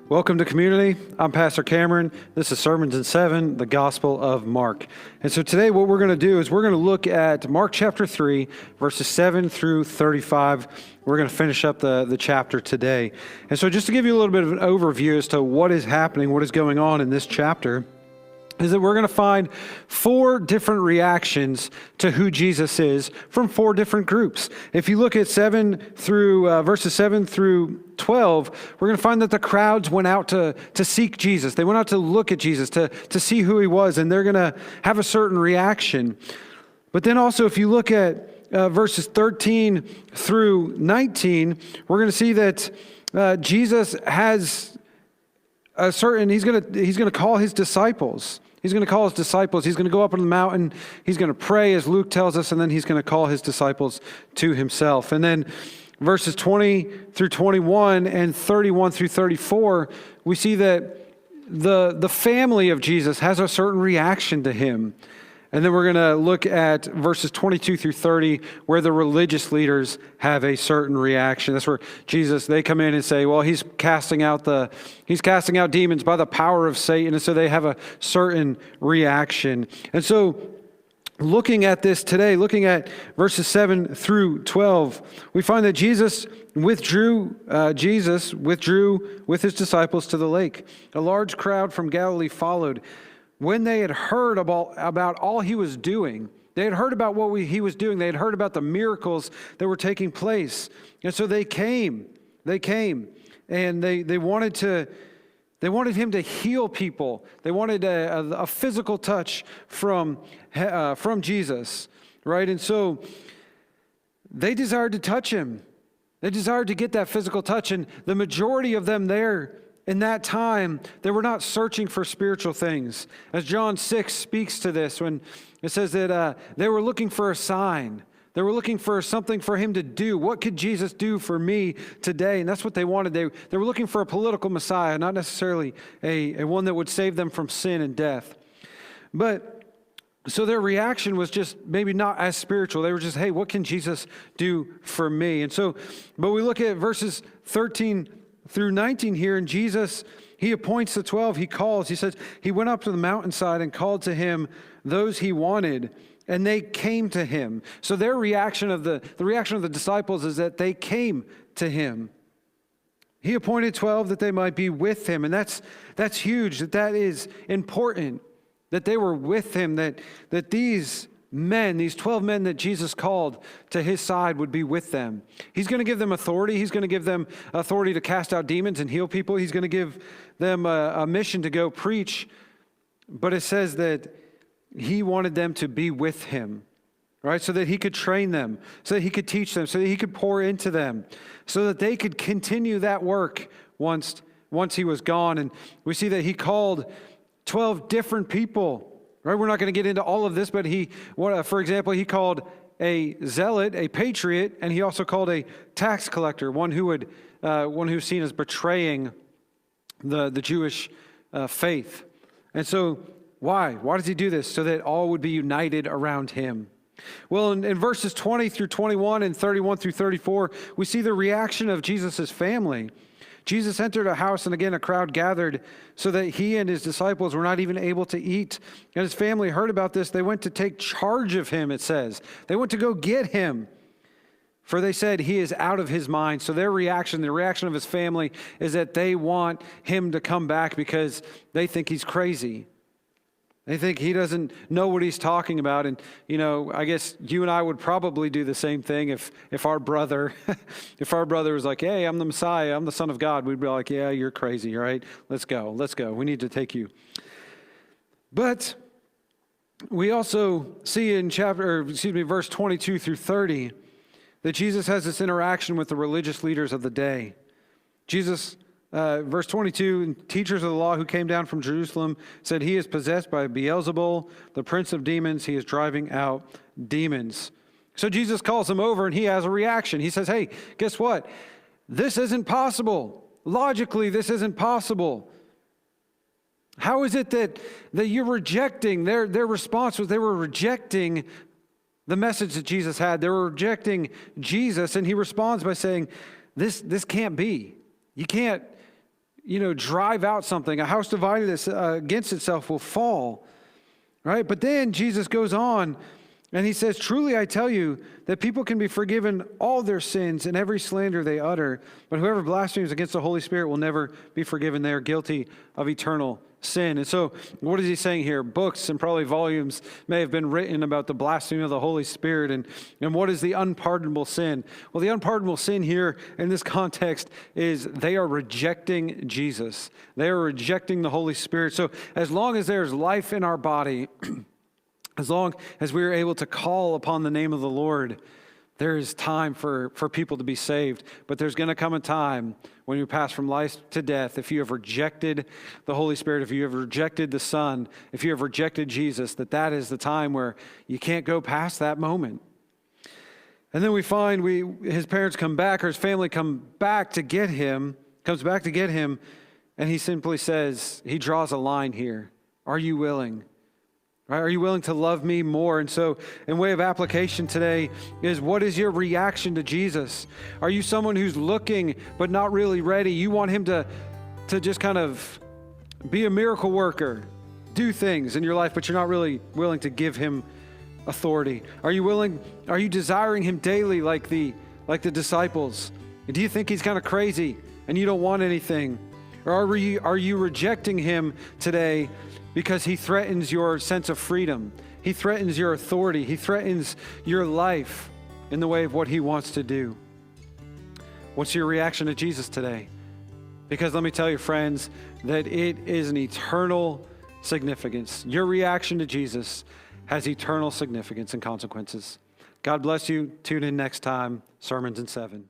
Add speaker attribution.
Speaker 1: Welcome to community. I'm Pastor Cameron. This is Sermons in 7, the Gospel of Mark. And so today what we're going to do is we're going to look at Mark chapter 3, verses 7 through 35. We're going to finish up the chapter today. And so just to give you a little bit of an overview as to what is happening, what is going on in this chapter, is that we're going to find 4 different reactions to who Jesus is from 4 different groups. If you look at verses 7 through 12, we're going to find that the crowds went out to seek Jesus. They went out to look at Jesus, to see who he was, and they're going to have a certain reaction. But then also, if you look at verses 13 through 19, we're going to see that Jesus has he's going to call his disciples. He's going to call his disciples. He's going to go up on the mountain. He's going to pray, as Luke tells us, and then he's going to call his disciples to himself. And then verses 20 through 21 and 31 through 34, we see that the family of Jesus has a certain reaction to him. And then we're going to look at verses 22 through 30, where the religious leaders have a certain reaction. That's where they come in and say, well, he's casting out demons by the power of Satan. And so they have a certain reaction. And so looking at this today, looking at verses 7 through 12, we find that Jesus withdrew with his disciples to the lake. A large crowd from Galilee followed. When they had heard about all he was doing, they had heard about what he was doing. They had heard about the miracles that were taking place. And so they came, and they wanted him to heal people. They wanted a physical touch from Jesus, right? And so they desired to touch him. They desired to get that physical touch. And the majority of them there in that time, they were not searching for spiritual things. As John 6 speaks to this, when it says that they were looking for a sign. They were looking for something for him to do. What could Jesus do for me today? And that's what they wanted. They were looking for a political Messiah, not necessarily a one that would save them from sin and death. But so their reaction was just maybe not as spiritual. They were just, hey, what can Jesus do for me? And so, but we look at verses 13 through 19 here, and Jesus, he appoints the 12, he calls. He says, he went up to the mountainside and called to him those he wanted, and they came to him. So their reaction of the reaction of the disciples is that they came to him. He appointed 12 that they might be with him, and that's huge, that is important, that they were with him, that these 12 men that Jesus called to his side would be with them. He's going to give them authority. He's going to give them authority to cast out demons and heal people. He's going to give them a mission to go preach. But it says that he wanted them to be with him, right? So that he could train them, so that he could teach them, so that he could pour into them, so that they could continue that work once he was gone. And we see that he called 12 different people. Right, we're not going to get into all of this, but for example, he called a zealot, a patriot, and he also called a tax collector, one who's seen as betraying the Jewish faith. And so, why? Why does he do this? So that all would be united around him. Well, in verses 20 through 21 and 31 through 34, we see the reaction of Jesus' family. Jesus entered a house, and again a crowd gathered so that he and his disciples were not even able to eat. And his family heard about this. They went to take charge of him, it says. They went to go get him, for they said he is out of his mind. So their reaction, the reaction of his family, is that they want him to come back because they think he's crazy. They think he doesn't know what he's talking about. And, I guess you and I would probably do the same thing if our brother was like, hey, I'm the Messiah, I'm the Son of God. We'd be like, yeah, you're crazy, right? Let's go. We need to take you. But we also see in verse 22 through 30, that Jesus has this interaction with the religious leaders of the day. Jesus, verse 22, teachers of the law who came down from Jerusalem said he is possessed by Beelzebul, the prince of demons. He is driving out demons. So Jesus calls him over and he has a reaction. He says, hey, guess what? This isn't possible. Logically, this isn't possible. How is it that you're rejecting? Their response was they were rejecting the message that Jesus had. They were rejecting Jesus, and he responds by saying, this can't be. You drive out something. A house divided against itself will fall, right? But then Jesus goes on and he says, truly I tell you that people can be forgiven all their sins and every slander they utter, but whoever blasphemes against the Holy Spirit will never be forgiven. They are guilty of eternal sin. And so what is he saying here? Books and probably volumes may have been written about the blasphemy of the Holy Spirit and what is the unpardonable sin? Well, the unpardonable sin here in this context is they are rejecting Jesus. They are rejecting the Holy Spirit. So as long as there's life in our body, as long as we are able to call upon the name of the Lord, there is time for people to be saved. But there's going to come a time when you pass from life to death, if you have rejected the Holy Spirit, if you have rejected the Son, if you have rejected Jesus, that is the time where you can't go past that moment. And then we find his parents come back, or his family comes back to get him, and he simply says, he draws a line here. Are you willing? Right? Are you willing to love me more? And so, in way of application today is, what is your reaction to Jesus? Are you someone who's looking but not really ready? You want him to just kind of be a miracle worker, do things in your life, but you're not really willing to give him authority. Are you desiring him daily like the disciples? And do you think he's kind of crazy and you don't want anything? Or are you rejecting him today because he threatens your sense of freedom? He threatens your authority. He threatens your life in the way of what he wants to do. What's your reaction to Jesus today? Because let me tell you, friends, that it is an eternal significance. Your reaction to Jesus has eternal significance and consequences. God bless you. Tune in next time. Sermons in 7.